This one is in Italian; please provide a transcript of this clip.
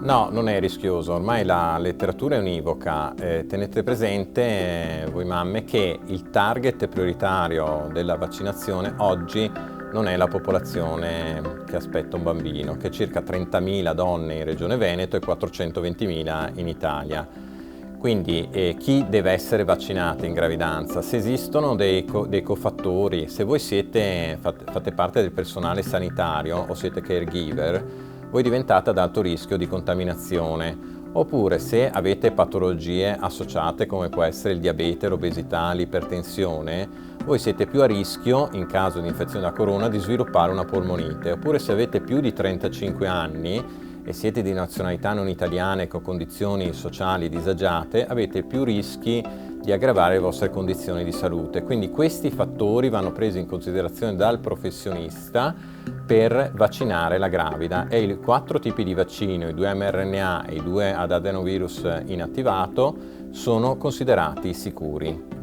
No, non è rischioso, ormai la letteratura è univoca. Tenete presente, voi mamme, che il target prioritario della vaccinazione oggi non è la popolazione che aspetta un bambino, che è circa 30.000 donne in Regione Veneto e 420.000 in Italia. Quindi chi deve essere vaccinato in gravidanza? Se esistono dei cofattori, se voi fate parte del personale sanitario o siete caregiver, voi diventate ad alto rischio di contaminazione. Oppure se avete patologie associate come può essere il diabete, l'obesità, l'ipertensione, voi siete più a rischio, in caso di infezione da corona, di sviluppare una polmonite. Oppure se avete più di 35 anni e siete di nazionalità non italiane con condizioni sociali disagiate, avete più rischi di aggravare le vostre condizioni di salute. Quindi questi fattori vanno presi in considerazione dal professionista per vaccinare la gravida, e i 4 tipi di vaccino, i 2 mRNA e i 2 ad adenovirus inattivato, sono considerati sicuri.